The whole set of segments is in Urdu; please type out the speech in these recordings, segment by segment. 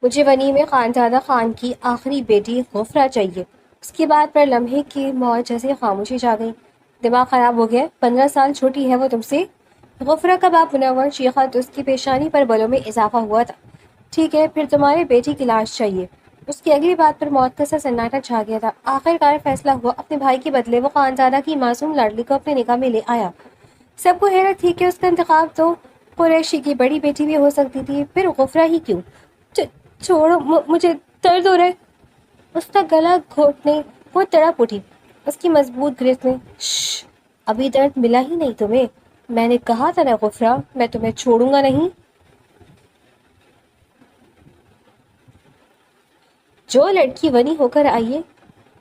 مجھے ونی میں خانزادہ خان کی آخری بیٹی غفرہ چاہیے۔ اس کی بات پر لمحے کی موت جیسے خاموشی چھا گئی۔ دماغ خراب ہو گیا؟ 15 سال چھوٹی ہے وہ تم سے؟ غفرہ کا باپ منور چیخا تو اس کی پیشانی پر بلوں میں اضافہ ہوا تھا۔ ٹھیک ہے، پھر تمہارے بیٹی کی لاش چاہیے۔ اس کی اگلی بات پر موت کا سا سناٹا چھا گیا تھا۔ آخرکار فیصلہ ہوا، اپنے بھائی کے بدلے وہ خانزادہ کی معصوم لاڈلی کو اپنے نکاح میں لے آیا۔ سب کو حیرت تھی کہ اس کا انتخاب تو قریشی کی بڑی بیٹی بھی ہو سکتی تھی، پھر غفرہ ہی کیوں؟ چھوڑو، مجھے درد ہو رہا ہے۔ اس کا گلا گھونٹنے وہ تڑپ اٹھی، اس کی مضبوط گرفت میں۔ شش، ابھی درد ملا ہی نہیں تمہیں؟ میں نے کہا تھا نا غفرہ، میں تمہیں چھوڑوں گا نہیں۔ جو لڑکی ونی ہو کر آئی ہے،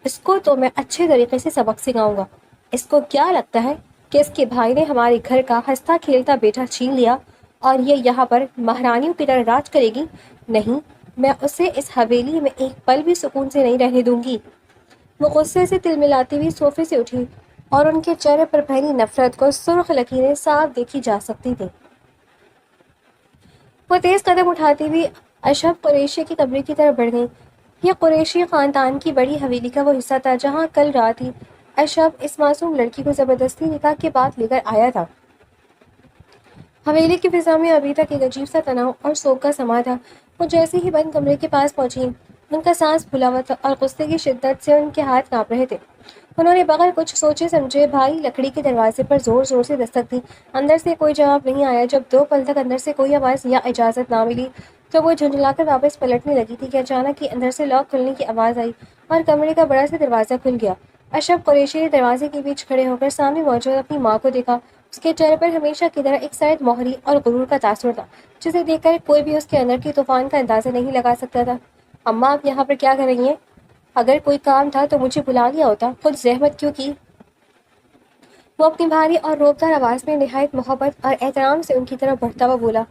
اس کو تو میں اچھے طریقے سے سبق سکھاؤں گا۔ اس کو کیا لگتا ہے کہ اس کے بھائی نے ہمارے گھر کا ہنستا کھیلتا بیٹا چھین لیا اور یہ یہاں پر مہارانیوں کی طرح راج کرے گی؟ نہیں، میں اسے اس حویلی میں ایک پل بھی سکون سے نہیں رہنے دوں گی۔ وہ غصے سے تلملاتی ہوئی صوفے سے اٹھی اور ان کے چہرے پر پھیلی نفرت کو سرخ لکیریں صاف دیکھی جا سکتی تھیں۔ وہ تیز قدم اٹھاتی ہوئی اشرف قریشی کی کمرے کی طرف بڑھ گئی۔ یہ قریشی خاندان کی بڑی حویلی کا وہ حصہ تھا جہاں کل رات ہی اشرف اس معصوم لڑکی کو زبردستی نکاح کے بعد لے کر آیا تھا۔ حویلی کی فضا میں ابھی تک ایک عجیب سا تناؤ اور سوگ کا سما تھا۔ وہ جیسے ہی بند کمرے کے پاس پہنچی، ان کا سانس پھولا ہوا تھا اور غصے کی شدت سے ان کے ہاتھ کانپ رہے تھے۔ انہوں نے بغیر کچھ سوچے سمجھے بھاری لکڑی کے دروازے پر زور زور سے دستک دی۔ اندر سے کوئی جواب نہیں آیا۔ جب 2 پل تک اندر سے کوئی آواز یا اجازت نہ ملی تو وہ جھنجھلا کر واپس پلٹنے لگی تھی کہ اچانک ہی اندر سے لاک کھلنے کی آواز آئی اور کمرے کا بڑا سا دروازہ کھل گیا۔ اشرف قریشی نے دروازے کے بیچ کھڑے ہو کر سامنے موجود اپنی ماں کو دیکھا۔ اس کے چہرے پر ہمیشہ کی طرح ایک سرد مہری اور غرور کا تاثر تھا جسے دیکھ کر کوئی بھی اس کے اندر کی طوفان کا اندازہ نہیں لگا سکتا تھا۔ اماں، آپ یہاں پر کیا کر رہی ہیں؟ اگر کوئی کام تھا تو مجھے بلا لیا ہوتا، خود زحمت کیوں کی؟ وہ اپنی بھاری اور روبدار آواز میں نہایت محبت اور احترام سے ان کی طرف بڑھتا ہوا بولا۔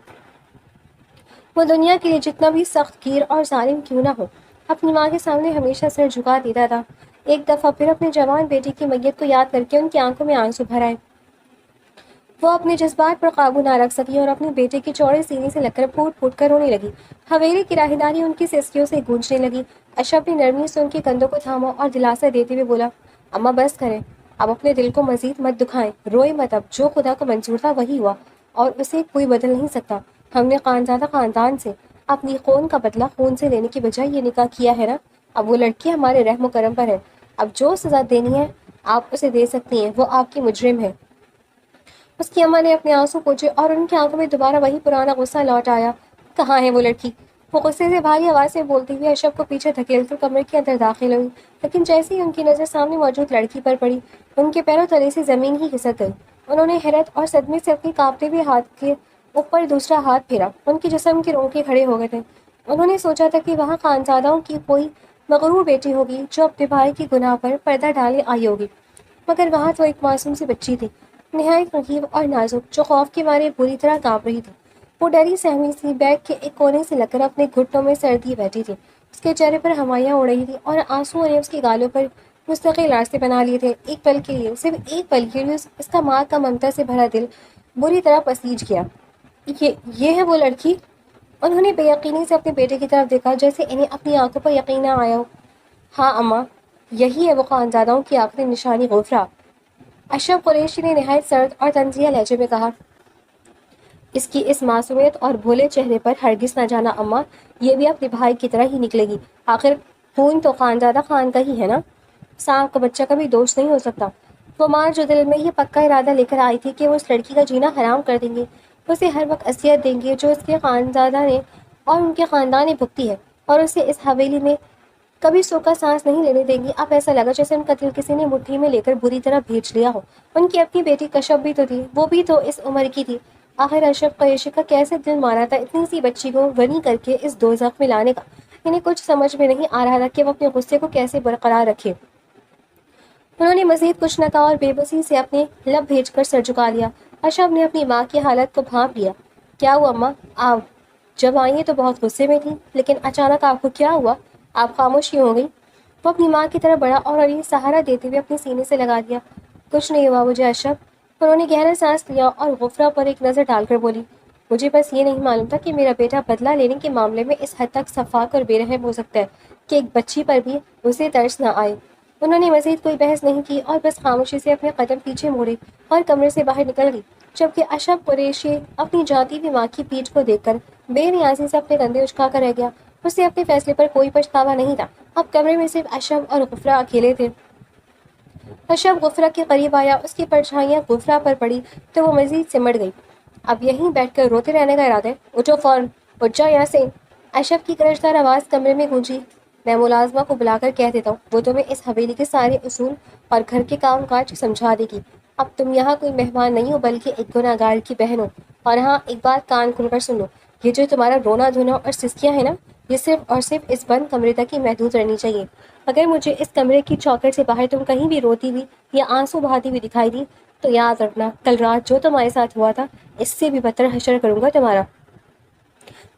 وہ دنیا کے لیے جتنا بھی سخت گیر اور ظالم کیوں نہ ہو، اپنی ماں کے سامنے ہمیشہ سر جھکا دیتا تھا۔ ایک دفعہ پھر اپنے جوان بیٹی کی میت کو یاد کر کے ان کی آنکھوں میں آنسو بھر آئے۔ وہ اپنے جذبات پر قابو نہ رکھ سکی اور اپنے بیٹے کے چوڑے سینے سے لگ کر پھوٹ پھوٹ کر رونے لگی۔ حویلی کی راہداری ان کی سسکیوں سے گونجنے لگی۔ اشرف نے نرمی سے ان کے کندھوں کو تھاما اور دلاسا دیتے ہوئے بولا، اماں بس کریں، اب اپنے دل کو مزید مت دکھائیں، روئے مت، اب جو خدا کو منظور تھا وہی ہوا اور اسے کوئی بدل نہیں سکتا۔ ہم نے خانزادہ خاندان سے اپنی خون کا بدلہ خون سے لینے کی بجائے یہ نکاح کیا ہے نا، اب وہ لڑکی ہمارے رحم و کرم پر ہے، اب جو سزا دینی ہے آپ اسے دے سکتی ہیں، وہ آپ کی مجرم ہے۔ اس کی اماں نے اپنے آنسو پوچھے اور ان کی آنکھوں میں دوبارہ وہی پرانا غصہ لوٹ آیا۔ کہاں ہے وہ لڑکی؟ وہ غصے سے بھاری آواز سے بولتی ہوئی اشرف کو پیچھے دھکیل کر کمرے کے اندر داخل ہوئی، لیکن جیسے ہی ان کی نظر سامنے موجود لڑکی پر پڑی، ان کے پیروں تلے سے زمین ہی کھسک گئی۔ انہوں نے حیرت اور صدمے سے اپنے کانپتے ہوئے ہاتھ کے اوپر دوسرا ہاتھ پھیرا۔ ان کے جسم کے رونگٹے کھڑے ہو گئے تھے۔ انہوں نے سوچا تھا کہ وہاں خانزادوں کی کوئی مغرور بیٹی ہوگی جو اپنے بھائی کی گناہ پر پردہ ڈالے آئی ہوگی، مگر وہاں تو ایک معصوم سی بچی تھی، نہایت رقیب اور نازک، جو خوف کے مارے بری طرح کانپ رہی تھی۔ وہ ڈری سہمی سی بیگ کے ایک کونے سے لگ کر اپنے گھٹنوں میں سر دیے بیٹھی تھی۔ اس کے چہرے پر ہوائیاں اڑ رہی تھی اور آنسوؤں نے اس کے گالوں پر مستقل راستے بنا لیے تھے۔ ایک پل کے لیے، صرف ایک پل کے لیے اس کا ماں کا ممتا سے بھرا دل بری طرح پسیج گیا۔ یہ ہے وہ لڑکی؟ انہوں نے بے یقینی سے اپنے بیٹے کی طرف دیکھا، جیسے انہیں اپنی آنکھوں پر یقین نہ آیا ہو۔ ہاں اماں، یہی ہے وہ خانزادوں کی آخری نشانی غفرہ، اشرف قریشی نے نہایت سرد اور طنزیہ لہجے میں کہا۔ اس کی اس معصومیت اور بھولے چہرے پر ہرگز نہ جانا اماں، یہ بھی اپنے بھائی کی طرح ہی نکلے گی، آخر خون تو خانزادہ خان کا ہی ہے نا، سانپ کا بچہ کبھی دوست نہیں ہو سکتا۔ وہ ماں جو دل میں یہ پکا ارادہ لے کر آئی تھی کہ وہ اس لڑکی کا جینا حرام کر دیں گے، اسے ہر وقت اذیت دیں گے جو اس کے خانزادہ نے اور ان کے خاندان نے بھگتی ہے، اور اسے اس حویلی میں کبھی سوکھا سانس نہیں لینے دیں گی۔ اب ایسا لگا جیسے ان کا دل کسی نے مٹھی میں لے کر بری طرح بھیج لیا ہو۔ ان کی اپنی بیٹی کشف بھی تو تھی، وہ بھی تو اس عمر کی تھی۔ آخر اشرف قریشی کا کیسے دل مانا تھا اتنی سی بچی کو غنی کر کے اس دوزخ میں لانے کا؟ انہیں کچھ سمجھ میں نہیں آ رہا تھا کہ وہ اپنے غصے کو کیسے برقرار رکھے۔ انہوں نے مزید کچھ نہ کہا اور بے بسی سے اپنے لب بھیج کر سر جھکا لیا۔ اشرف نے اپنی ماں کی حالت کو بھانپ لیا۔ کیا ہوا اماں؟ آپ جب آئی تو بہت غصے میں تھیں، لیکن اچانک آپ کو کیا ہوا؟ آپ خاموش ہی ہو گئی۔ وہ اپنی ماں کی طرف بڑھا اور انہیں سہارا دیتے ہوئے اپنے سینے سے لگا دیا۔ کچھ نہیں ہوا مجھے اشرف۔ انہوں نے گہرا سانس لیا اور غفرہ پر ایک نظر ڈال کر بولی، مجھے بس یہ نہیں معلوم تھا کہ میرا بیٹا بدلہ لینے کے معاملے میں اس حد تک شفاق اور بے رحم ہو سکتا ہے کہ ایک بچی پر بھی اسے ترس نہ آئے۔ انہوں نے مزید کوئی بحث نہیں کی اور بس خاموشی سے اپنے قدم پیچھے موڑے اور کمرے سے باہر نکل گئی، جبکہ اشرف قریشی اپنی جاتی ہوئی ماں کی پیٹھ کو دیکھ کر بے نیازی سے اپنے کندھے اچکا کر رہ گیا۔ اسے اپنے فیصلے پر کوئی پچھتاوا نہیں تھا۔ اب کمرے میں صرف اشرف اور غفرہ اکیلے تھے۔ اشرف غفرہ کے قریب آیا، اس کی پرچھائیاں غفرہ پر پڑی تو وہ مزید سمٹ گئی۔ اب یہیں بیٹھ کر روتے رہنے کا ارادہ ہے؟ اٹھو فوراً، اٹھ جاؤ یہاں سے۔ اشرف کی گرجدار آواز کمرے میں گونجی۔ میں ملازمہ کو بلا کر کہہ دیتا ہوں، وہ تمہیں اس حویلی کے سارے اصول اور گھر کے کام کاج سمجھا دے گی۔ اب تم یہاں کوئی مہمان نہیں ہو بلکہ ایک گناہ گار کی بہن ہو۔ اور ہاں، ایک بات کان کھل کر سن لو، یہ جو تمہارا رونا دھونا اور سسکیاں ہیں نا، یہ صرف اور صرف اس بند کمرے تک ہی محدود رہنی چاہیے۔ اگر مجھے اس کمرے کی چوکھٹ سے باہر تم کہیں بھی روتی ہوئی یا آنسو بہاتی ہوئی دکھائی دی تو یاد رکھنا، کل رات جو تمہارے ساتھ ہوا تھا اس سے بھی بدتر حشر کروں گا تمہارا۔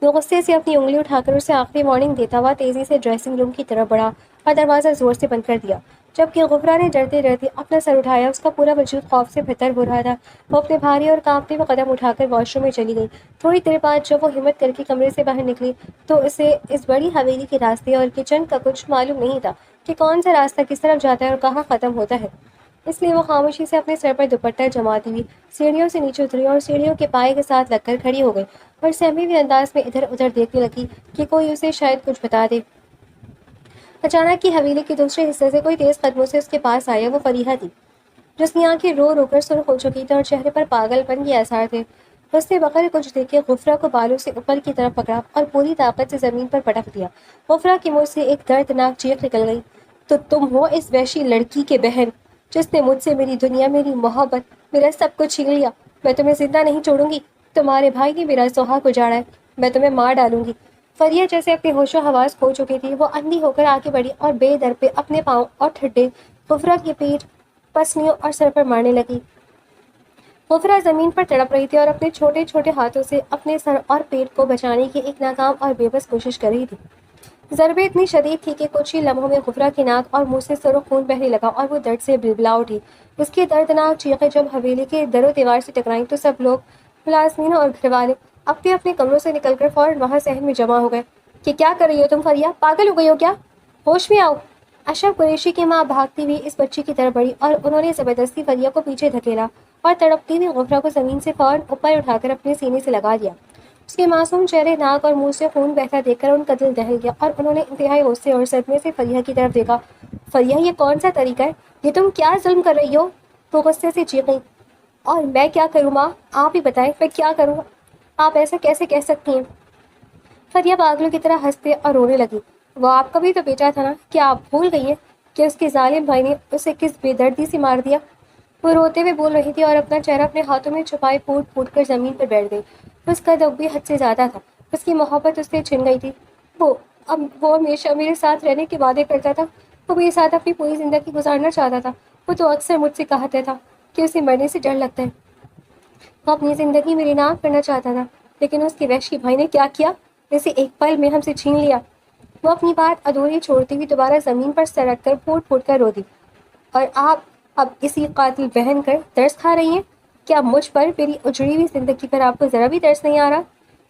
وہ غصے سے اپنی انگلی اٹھا کر اسے آخری وارننگ دیتا ہوا تیزی سے ڈریسنگ روم کی طرف بڑھا اور دروازہ زور سے بند کر دیا، جبکہ غفرہ نے ڈرتے ڈرتے اپنا سر اٹھایا۔ اس کا پورا وجود خوف سے بھتر ہو رہا تھا۔ وہ اپنے بھاری اور کانپتے ہوئے قدم اٹھا کر واش روم میں چلی گئی۔ تھوڑی دیر بعد جب وہ ہمت کر کے کمرے سے باہر نکلی تو اسے اس بڑی حویلی کے راستے اور کچن کا کچھ معلوم نہیں تھا کہ کون سا راستہ کس طرف جاتا ہے اور کہاں ختم ہوتا ہے۔ اس لیے وہ خاموشی سے اپنے سر پر دوپٹہ جماتی ہوئی سیڑھیوں سے نیچے اتری اور سیڑھیوں کے پائے کے ساتھ لگ کر کھڑی ہو گئی اور سہمے ہوئے انداز میں ادھر ادھر دیکھنے لگی کہ کوئی اسے شاید کچھ بتا دے۔ اچانک کی حویلی کے دوسرے حصے سے کوئی تیز قدموں سے اس کے پاس آیا۔ وہ فریحہ تھی، جس کی آنکھیں رو رو کر سرخ ہو چکی تھی اور چہرے پر پاگل پن کے آثار تھے۔ اس نے بغیر کچھ دیکھے غفرہ کو بالوں سے اوپر کی طرف پکڑا اور پوری طاقت سے زمین پر پٹک دیا۔ غفرہ کے منہ سے ایک دردناک چیخ نکل گئی۔ تو تم ہو اس وحشی لڑکی کے بہن جس نے مجھ سے میری دنیا، میری محبت، میرا سب کچھ چھین لیا۔ میں تمہیں زندہ نہیں چھوڑوں گی۔ تمہارے بھائی نے میرا سہاگ اجاڑا ہے، میں تمہیں مار ڈالوں گی۔ فریہ جیسے اپنے ہوش و حواس کھو چکی تھی، وہ اندھی ہو کر آگے بڑھی اور بے در پہ اپنے پاؤں اور ٹھڈے غفرہ کی پیٹھ، پسلیوں اور سر پر مارنے لگی۔ غفرہ زمین پر تڑپ رہی تھی اور اپنے چھوٹے چھوٹے ہاتھوں سے اپنے سر اور پیٹ کو بچانے کی ایک ناکام اور بے بس کوشش کر رہی تھی۔ ضربیں اتنی شدید تھی کہ کچھ ہی لمحوں میں غفرہ کی ناک اور منہ سے سرخ خون بہنے لگا اور وہ درد سے بلبلا اٹھی۔ اس کی دردناک چیخیں جب حویلی کے در و دیوار سے ٹکرائیں تو سب لوگ، ملازمین اور گھر والے، اپنے اپنے کمروں سے نکل کر فوراً وہاں صحن میں جمع ہو گئے۔ کہ کیا کر رہی ہو تم فریہ؟ پاگل ہو گئی ہو کیا؟ ہوش میں آؤ۔ اشرف قریشی کی ماں بھاگتی ہوئی اس بچی کی طرف بڑھی اور انہوں نے زبردستی فریہ کو پیچھے دھکیلا اور تڑپتی ہوئی غفرہ کو زمین سے فوراً اوپر اٹھا کر اپنے سینے سے لگا دیا۔ اس کے معصوم چہرے، ناک اور منہ سے خون بہتا دیکھ کر ان کا دل دہل گیا اور انہوں نے انتہائی غصے اور صدمے سے فریہ کی طرف دیکھا۔ فریہ، یہ کون سا طریقہ ہے؟ یہ تم کیا ظلم کر رہی ہو؟ وہ غصے سے چیخیں۔ اور میں کیا کروں ماں؟ آپ ہی بتائیں میں کیا کروں؟ آپ ایسا کیسے کہہ سکتی ہیں؟ فریہ پاگلوں کی طرح ہنستے اور رونے لگی۔ وہ آپ کا بھی تو بیٹا تھا نا، کیا آپ بھول گئی ہیں کہ اس کے ظالم بھائی نے اسے کس بے دردی سے مار دیا؟ وہ روتے ہوئے بول رہی تھی اور اپنا چہرہ اپنے ہاتھوں میں چھپائے پھوٹ پھوٹ کر زمین پر بیٹھ گئی۔ اس کا دکھ بھی حد سے زیادہ تھا۔ اس کی محبت اس سے چھن گئی تھی۔ وہ ہمیشہ میرے ساتھ رہنے کے وعدے کرتا تھا، وہ میرے ساتھ اپنی پوری زندگی گزارنا چاہتا تھا۔ وہ تو اکثر مجھ سے کہتا تھا کہ اسے مرنے سے ڈر لگتا ہے۔ وہ اپنی زندگی میری نام کرنا چاہتا تھا، لیکن اس کے وحشی بھائی نے کیا کیا؟ اسے ایک پل میں ہم سے چھین لیا۔ وہ اپنی بات ادھوری چھوڑتی ہوئی دوبارہ زمین پر سر رکھ کر پھوٹ پھوٹ کر رو دی۔ اور آپ اب اسی قاتل بہن کر ترس کھا رہی ہیں؟ کیا مجھ پر، میری اجڑی ہوئی زندگی پر آپ کو ذرا بھی ترس نہیں آ رہا؟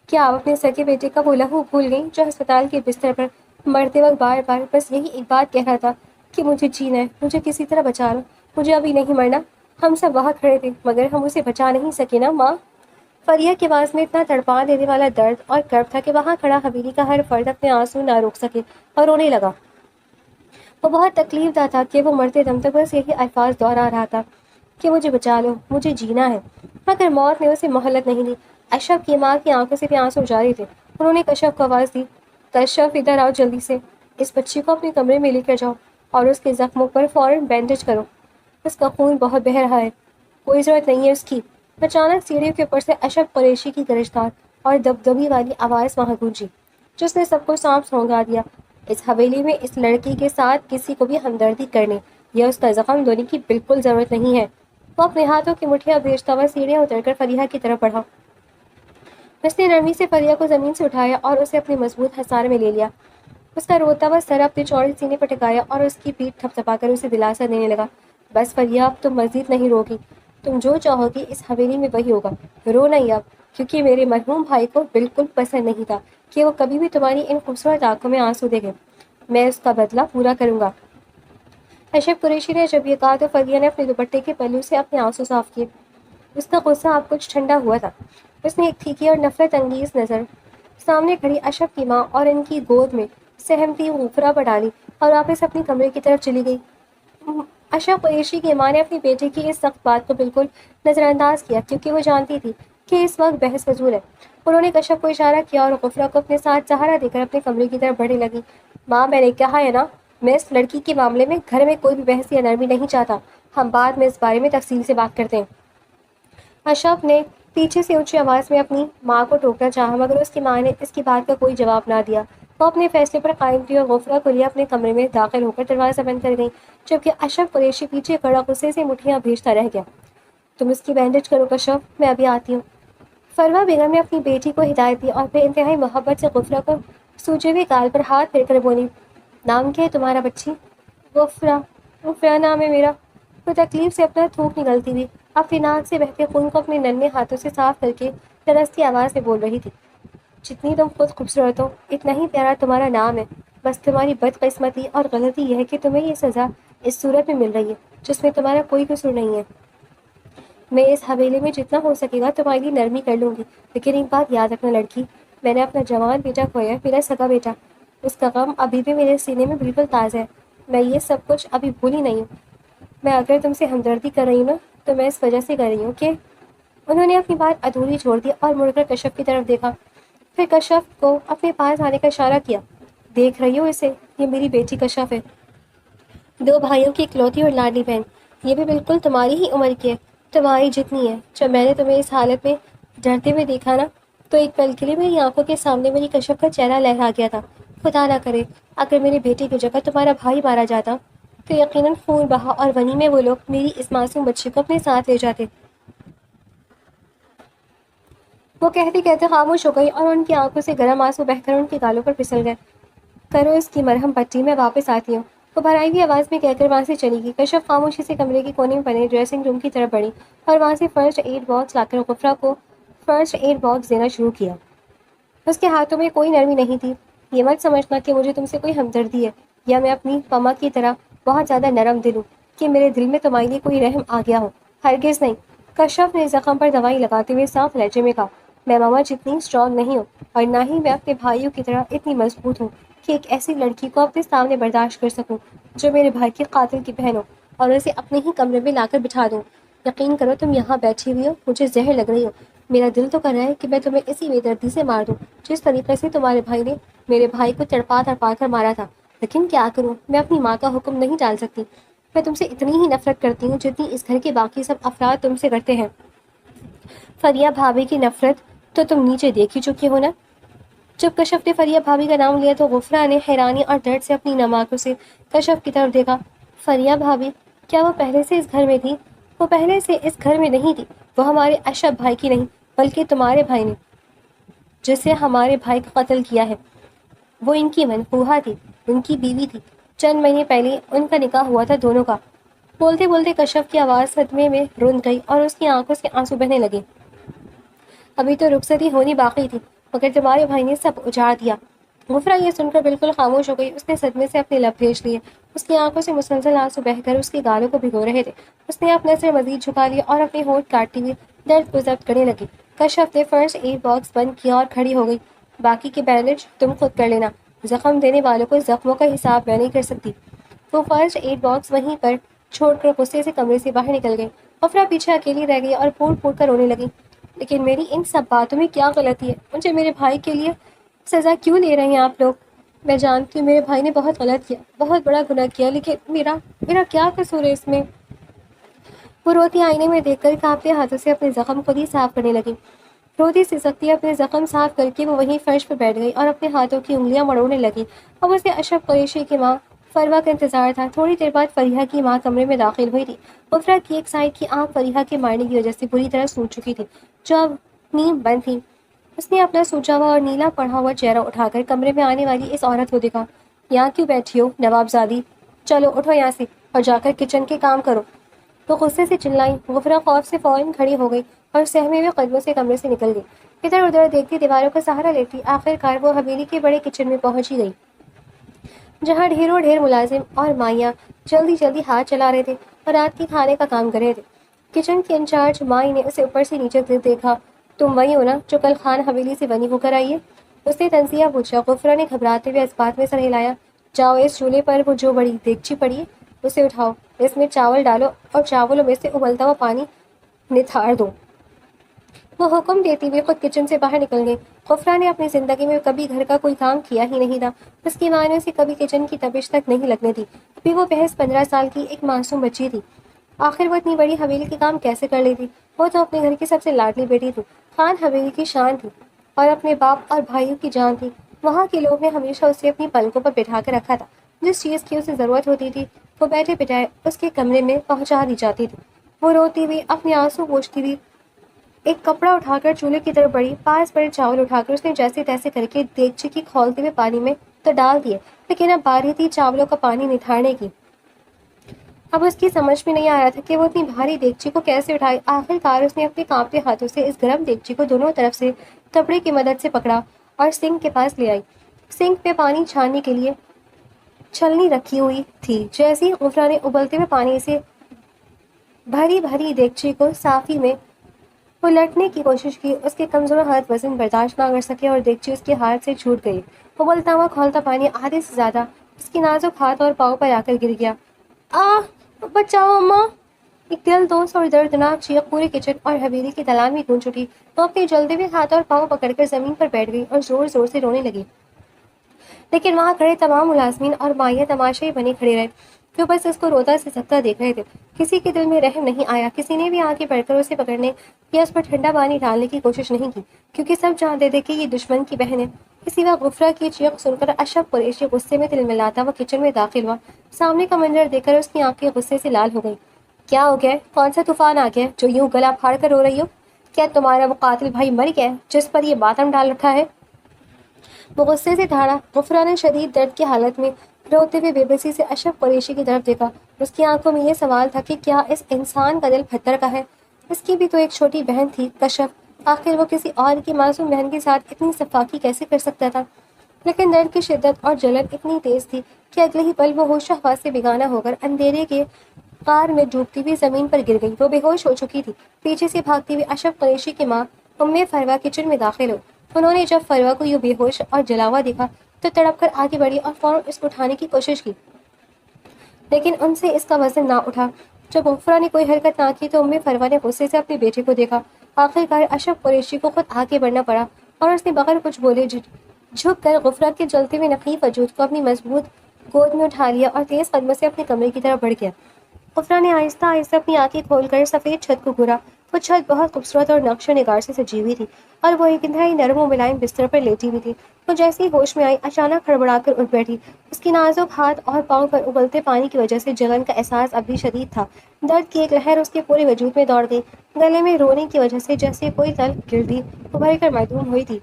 کیا آپ اپنے سگے بیٹے کا وہ لہو بھول گئیں جو ہسپتال کے بستر پر مرتے وقت بار بار بس یہی ایک بات کہہ رہا تھا کہ مجھے جینا ہے، مجھے کسی طرح بچا لو، مجھے ابھی نہیں مرنا؟ ہم سب وہاں کھڑے تھے مگر ہم اسے بچا نہیں سکے نا ماں۔ فریہ کی آواز میں اتنا تڑپا دینے والا درد اور کرب تھا کہ وہاں کھڑا حویلی کا ہر فرد اپنے آنسو نہ روک سکے اور رونے لگا۔ وہ بہت تکلیف دہ تھا کہ وہ مرتے دم تک بس یہی الفاظ دہرا رہا تھا کہ مجھے بچا لو، مجھے جینا ہے، مگر موت نے اسے مہلت نہیں دی۔ اشرف کی ماں کی آنکھوں سے بھی آنسو جاری تھے۔ انہوں نے کشف کو آواز دی، کشف ادھر آؤ جلدی سے، اس بچی کو اپنے کمرے میں لے کر جاؤ اور اس کے زخموں پر فوراً بینڈیج کرو، اس کا خون بہت بہہ رہا ہے، کوئی ضرورت نہیں ہے اس کی۔ اچانک سیڑھیوں کے اوپر سے اشرف قریشی کی گرجدار اور دبدبی والی آواز وہاں گونجی، جس نے سب کو سانپ سونگا دیا۔ اس حویلی میں اس لڑکی کے ساتھ کسی کو بھی ہمدردی کرنے یا اس کا زخم دھونے کی بالکل ضرورت نہیں ہے۔ وہ اپنے ہاتھوں کی مٹھیاں بھیجتا ہوا سیڑھیاں اتر کر فریحہ کی طرف بڑھا۔ اس نے نرمی سے فریحہ کو زمین سے اٹھایا اور اسے اپنے مضبوط حصار میں لے لیا۔ اس کا روتا ہوا سر اپنے چوڑے سینے پر ٹکایا اور اس کی پیٹھ تھپ تھپا کر اسے دلاسا دینے لگا۔ بس فریحہ، اب تم مزید نہیں روگی، تم جو چاہو گی اس حویلی میں وہی ہوگا، رو نہیں اب، کیونکہ میرے مرحوم بھائی کو بالکل پسند نہیں تھا کہ وہ کبھی بھی تمہاری ان خوبصورت آنکھوں میں آنسو دیکھے۔ میں اس کا بدلہ پورا کروں گا۔ اشرف قریشی نے جب یہ کہا تو فریہ نے اپنے دوپٹے کے پہلو سے اپنے آنسو صاف کیے۔ اس کا غصہ اب کچھ ٹھنڈا ہوا تھا۔ اس نے ایک تھیکی اور نفرت انگیز نظر سامنے کھڑی اشرف کی ماں اور ان کی گود میں سہمتی غفرہ پر ڈالی اور واپس اپنی کمرے کی طرف چلی گئی۔ اشرف قریشی کی ماں نے اپنی بیٹی کی اس سخت بات کو بالکل نظر انداز کیا کیونکہ وہ جانتی تھی کہ اس وقت بحث فضول ہے۔ انہوں نے کشف کو اشارہ کیا اور غفرہ کو اپنے ساتھ سہارا دے کر اپنے کمرے کی طرف بڑھنے لگی۔ ماں، میں نے کہا ہے نا، میں اس لڑکی کے معاملے میں گھر میں کوئی بھی بحث یا نرمی نہیں چاہتا۔ ہم بعد میں اس بارے میں تفصیل سے بات کرتے ہیں۔ اشرف نے پیچھے سے اونچی آواز میں اپنی ماں کو ٹوکنا چاہا مگر اس کی ماں نے اس کی بات کا کوئی جواب نہ دیا۔ وہ اپنے فیصلے پر قائم تھی اور غفرہ کو لیے اپنے کمرے میں داخل ہو کر دروازہ بند کر گئی، جبکہ اشرف قریشی پیچھے کھڑا غصے سے مٹھیاں بھیجتا رہ گیا۔ تم اس کی بینڈیج کرو کشف، میں ابھی آتی ہوں۔ فروہ بیگم نے اپنی بیٹی کو ہدایت دی اور پھر انتہائی محبت سے غفرہ کو سوجے ہوئے گال پر ہاتھ پھیر کر بولی، نام کیا ہے تمہارا بچی؟ غفرہ۔ غفرہ نام ہے میرا۔ وہ تکلیف سے اپنا تھوک نگلتی ہوئی اپنی ناک سے بہتے خون کو اپنے ننھے ہاتھوں سے صاف کر کے لرزتی آواز سے بول رہی تھی، جتنی تم خود خوبصورت ہو اتنا ہی پیارا تمہارا نام ہے۔ بس تمہاری بدقسمتی اور غلطی یہ ہے کہ تمہیں یہ سزا اس صورت میں مل رہی ہے جس میں تمہارا کوئی قصور نہیں ہے۔ میں اس حویلے میں جتنا ہو سکے گا تمہاری لیے نرمی کر لوں گی، لیکن ایک بات یاد رکھنا لڑکی، میں نے اپنا جوان بیٹا کھویا ہے، میرا سگا بیٹا۔ اس کا غم ابھی بھی میرے سینے میں بالکل تازہ ہے۔ میں یہ سب کچھ ابھی بھولی نہیں ہوں۔ میں اگر تم سے ہمدردی کر رہی ہوں نا تو میں اس وجہ سے کر رہی ہوں کہ انہوں نے اپنی بات ادھوری چھوڑ دی اور مڑ کر کشف کی طرف دیکھا، پھر کشف کو اپنے پاس آنے کا اشارہ کیا۔ دیکھ رہی ہو اسے؟ یہ میری بیٹی کشف ہے، 2 بھائیوں کی اکلوتی اور لاڈلی بہن۔ یہ بھی بالکل تمہاری ہی عمر کی ہے، تمہاری جتنی ہے۔ جب میں نے تمہیں اس حالت میں ڈرتے ہوئے دیکھا نا تو ایک پل کے لیے میری آنکھوں کے سامنے میری کشف کا چہرہ لہرا گیا تھا۔ خدا نہ کرے اگر میری بیٹی کی جگہ تمہارا بھائی مارا جاتا تو یقیناً خون بہا اور غنی میں وہ لوگ میری اس معصوم بچی کو اپنے ساتھ لے جاتے۔ وہ کہتے کہتے خاموش ہو گئی اور ان کی آنکھوں سے گرم آنسو بہہ کر ان کے گالوں پر پھسل گئے۔ کرو اس کی مرہم پٹی، میں واپس آتی ہوں، وہ بھرائی ہوئی آواز میں کہہ کر وہاں سے چلی گئی۔ کشف خاموشی سے کمرے کے کونے میں بنے ڈریسنگ روم کی طرف بڑھی اور وہاں سے فرسٹ ایڈ باکس لا کر غفرہ کو فرسٹ ایڈ باکس دینا شروع کیا۔ اس کے ہاتھوں میں کوئی نرمی نہیں تھی۔ یہ مت سمجھنا کہ مجھے تم سے کوئی ہمدردی ہے یا میں اپنی پما کی طرح بہت زیادہ نرم دل ہوں کہ میرے دل میں تمہارے لیے کوئی رحم آ گیا ہو، ہرگز نہیں۔ کشف نے زخم پر دوائی لگاتے ہوئے صاف لہجے میں کہا، میں ماما جتنی اسٹرانگ نہیں ہوں اور نہ ہی میں اپنے بھائیوں کی طرح اتنی مضبوط ہوں کہ ایک ایسی لڑکی کو اپنے سامنے برداشت کر سکوں جو میرے بھائی کے قاتل کی بہن ہو اور اسے اپنے ہی کمرے میں لا کر بٹھا دوں۔ یقین کرو تم یہاں بیٹھی ہوئی ہو، مجھے زہر لگ رہی ہو، میرا دل تو کر رہا ہے کہ میں تمہیں اسی بے دردی سے مار دوں جس طریقے سے تمہارے بھائی نے میرے بھائی کو تڑپا تڑپا کر مارا تھا، لیکن کیا کروں، میں اپنی ماں کا حکم نہیں ٹال سکتی۔ میں تم سے اتنی ہی نفرت کرتی ہوں جتنی اس گھر کے باقی سب افراد تم سے کرتے ہیں۔ فریہ بھابھی کی نفرت تو تم نیچے دیکھ ہی چکی ہو نا۔ جب کشف نے فریہ بھابھی کا نام لیا تو غفرہ نے حیرانی اور درد سے اپنی نم آنکھوں سے کشف کی طرف دیکھا۔ فریہ بھابھی؟ کیا وہ پہلے سے اس گھر میں تھی؟ وہ پہلے سے اس گھر میں نہیں تھی، وہ ہمارے اشرف بھائی کی نہیں بلکہ تمہارے بھائی نے جسے ہمارے بھائی کا قتل کیا ہے، وہ ان کی منقوہہ تھی، ان کی بیوی تھی۔ چند مہینے پہلے ان کا نکاح ہوا تھا دونوں کا۔ بولتے بولتے کشف کی آواز صدمے میں رند گئی اور اس کی آنکھوں سے آنسو بہنے لگے۔ ابھی تو رخصتی ہونی باقی تھی مگر تمہارے بھائی نے سب اجاڑ دیا۔ غفرہ یہ سن کر بالکل خاموش ہو گئی۔ اس نے صدمے سے اپنے لب بھیج لیے، اس کی آنکھوں سے مسلسل آنسو بہہ کر اس کے گالوں کو بھگو رہے تھے۔ اس نے اپنا سر مزید جھکا لیا اور اپنے ہونٹ کاٹتی ہوئی درد کو ضبط کرنے لگی۔ کشف نے فرسٹ ایڈ باکس بند کیا اور کھڑی ہو گئی، باقی کے بینڈیج تم خود کر لینا، زخم دینے والوں کو زخموں کا حساب میں نہیں کر سکتی۔ وہ فرسٹ ایڈ باکس وہیں پر چھوڑ کر غصے سے کمرے سے باہر نکل گئی۔ غفرہ پیچھے اکیلی رہ گئی اور پھوٹ پھوٹ کر رونے لگی۔ لیکن میری ان سب باتوں میں کیا غلطی ہے؟ مجھے میرے بھائی کے لیے سزا کیوں لے رہے ہیں آپ لوگ؟ میں جانتی ہوں میرے بھائی نے بہت غلط کیا، بہت بڑا گناہ کیا، لیکن میرا کیا قصور ہے اس میں؟ وہ روتی آئینے میں دیکھ کر کانپتے ہاتھوں سے اپنے زخم خود ہی صاف کرنے لگی۔ روتی سسکتی اپنے زخم صاف کر کے وہ وہیں فرش پر بیٹھ گئی اور اپنے ہاتھوں کی انگلیاں مڑوڑنے لگی۔ اب اسے اشرف قریشی کی ماں فروہ کا انتظار تھا۔ تھوڑی دیر بعد فریحہ کی ماں کمرے میں داخل ہوئی تھی۔ غفرہ کی ایک سائڈ کی آنکھ فریحہ کے مارنے کی وجہ سے بری طرح سوج چکی تھی جو اب نیم بند تھی۔ اس نے اپنا سوجا ہوا اور نیلا پڑھا ہوا چہرہ اٹھا کر کمرے میں آنے والی اس عورت کو دیکھا۔ یہاں کیوں بیٹھی ہو نواب زادی؟ چلو اٹھو یہاں سے اور جا کر کچن کے کام کرو، وہ غصے سے چلائی۔ غفرہ خوف سے فوراً کھڑی ہو گئی اور سہمے ہوئے قدموں سے کمرے سے نکل گئی۔ ادھر ادھر دیکھتی دیواروں کا سہارا لیتی آخر کار وہ حویلی کے بڑے کچن میں پہنچی گئی، جہاں ڈھیروں ڈھیر ملازم اور مائیاں جلدی جلدی ہاتھ چلا رہے تھے اور رات کے کھانے کا کام کر رہے تھے۔ کچن کی انچارج مائی نے اسے اوپر سے نیچے دیکھا۔ تم وہی ہو نا جو کل خان حویلی سے بنی ہو کر آئی ہے؟ اس نے تنزیہ پوچھا۔ غفرہ نے گھبراتے ہوئے اس بات میں سر ہلایا۔ جاؤ اس چولہے پر وہ جو بڑی دیگچی پڑی ہے اسے اٹھاؤ، اس میں چاول ڈالو اور چاولوں میں سے ابلتا ہوا پانی نتھار دو۔ وہ حکم دیتی ہوئے خود کچن سے باہر نکل گئی۔ غفرہ نے اپنی زندگی میں کبھی گھر کا کوئی کام کیا ہی نہیں تھا۔ اس کی ماں نے اسے کبھی کچن کی تپش تک نہیں لگنے دی۔ ابھی وہ محض 15 سال کی ایک معصوم بچی تھی۔ آخر وہ اتنی بڑی حویلی کے کام کیسے کر لیتی؟ وہ تو اپنے گھر کی سب سے لاڈلی بیٹی تھی، خان حویلی کی شان تھی اور اپنے باپ اور بھائیوں کی جان تھی۔ وہاں کے لوگ نے ہمیشہ اسے اپنی پلکوں پر بٹھا کر رکھا تھا۔ جس چیز کی اسے ضرورت ہوتی تھی وہ بیٹھے بٹھائے اس کے کمرے میں پہنچا دی جاتی تھی۔ وہ روتی ہوئی اپنے آنسو پوچھتی ہوئی ایک کپڑا اٹھا کر چولہے کی طرف بڑھی۔ پاس پڑے چاول اٹھا کر اس نے جیسے تیسے کر کے دیگچی کی کھولتے ہوئے پانی میں تو ڈال دیے، لیکن اب باری تھی چاولوں کا پانی نتھارنے کی۔ اب اس کی سمجھ میں نہیں آ رہا تھا کہ وہ اتنی بھاری دیگچی کو کیسے اٹھائے۔ آخر کار اس نے اپنے کانپتے ہاتھوں سے اس گرم دیگچی کو دونوں طرف سے تپڑے کی مدد سے پکڑا اور سنک کے پاس لے آئی۔ سنک پہ پانی چھاننے کے لیے چھلنی رکھی ہوئی تھی۔ جیسے ہی غفرہ نے ابلتے ہوئے پانی سے بھری بھری دیگچی کو صافی میں پلٹنے کی کوشش کی، اس کے کمزور ہاتھ وزن برداشت نہ کر سکے اور دیگچی اس کے ہاتھ سے چھوٹ گئی۔ ابلتا ہوا کھولتا پانی آدھے سے زیادہ اس کے نازک ہاتھ اور پاؤں پر آ کر گر گیا۔ بچاؤ اماں! ایک دل دوز اور دردناک چیخ پورے کچن اور حویلی کی دلان میں گونج اٹھی۔ وہ اپنے جلدے ہوئے ہاتھ اور پاؤں پکڑ کر زمین پر بیٹھ گئی اور زور زور سے رونے لگی، لیکن وہاں کھڑے تمام ملازمین اور مائیں تماشائی بنے کھڑے رہے، جو بس اس کو روتا سسکتا دیکھ رہے تھے۔ کسی کے دل میں رحم نہیں آیا، کسی نے بھی آگے بڑھ کر اسے پکڑنے یا اس پر ٹھنڈا پانی ڈالنے کی کوشش نہیں کی، کیونکہ سب جانتے تھے کہ یہ دشمن کی بہن ہے۔ اسی وقت غفرہ کی چیخ سن کر اشرف قریشی غصے میں تلملاتا وہ کچن میں داخل ہوا۔ سامنے کا منظر دیکھ کر اس کی آنکھیں غصے سے لال ہو گئی۔ کیا ہو گیا؟ کون سا طوفان آ گیا جو یوں گلا پھاڑ کر رو رہی ہو؟ کیا تمہارا وہ قاتل بھائی مر گیا جس پر یہ ماتم ڈال رکھا ہے؟ وہ غصے سے دھاڑا۔ غفرہ نے شدید درد کی حالت میں روتے ہوئے بے بسی سے اشرف قریشی کی طرف دیکھا۔ اس کی آنکھوں میں یہ سوال تھا کہ کیا اس انسان کا دل پتھر کا ہے؟ اس کی بھی تو ایک چھوٹی بہن تھی، کشف۔ آخر وہ کسی اور کی معصوم بہن کے ساتھ اتنی سفاکی کیسے کر سکتا تھا؟ لیکن درد کی شدت اور جلن اتنی تیز تھی کہ اگلے ہی پل وہ ہوش و حواس سے بیگانہ ہو کر اندھیرے کے غار میں ڈوبتی ہوئی زمین پر گر گئی۔ وہ بے ہوش ہو چکی تھی۔ پیچھے سے بھاگتی ہوئی اشرف قریشی کی ماں فروہ کچن میں داخل ہوئی۔ انہوں نے جب فروہ کو یوں بے ہوش اور جلا ہوا دیکھا تو تڑپ کر آگے بڑھی اور فوراً اس کو اٹھانے کی کوشش کی، لیکن ان سے اس کا وزن نہ اٹھا۔ جب غفرہ نے کوئی حرکت نہ کی تو فروہ نے غصے سے اپنے بیٹے کو دیکھا۔ آخر کار اشرف قریشی کو خود آگے بڑھنا پڑا اور اس نے بغیر کچھ بولے جھک کر غفرہ کے جلتے ہوئے نقیب وجود کو اپنی مضبوط گود میں اٹھا لیا اور تیز قدموں سے اپنے کمرے کی طرف بڑھ گیا۔ غفرہ نے آہستہ آہستہ اپنی آنکھیں کھول کر سفید چھت کو گھورا۔ وہ چھت بہت خوبصورت اور نقش و نگار سے سجی ہوئی تھی اور وہ ایک انتہائی نرم و ملائم بستر پر لیٹی ہوئی تھی۔ وہ جیسے ہی ہوش میں آئی اچانک ہڑبڑا کر اٹھ بیٹھی۔ اس کی نازک ہاتھ اور پاؤں پر ابلتے پانی کی وجہ سے جلن کا احساس اب بھی شدید تھا۔ درد کی ایک لہر اس کے پورے وجود میں دوڑ گئی۔ گلے میں رونے کی وجہ سے جیسے کوئی تلخ گردی ابھر کر معدوم ہوئی تھی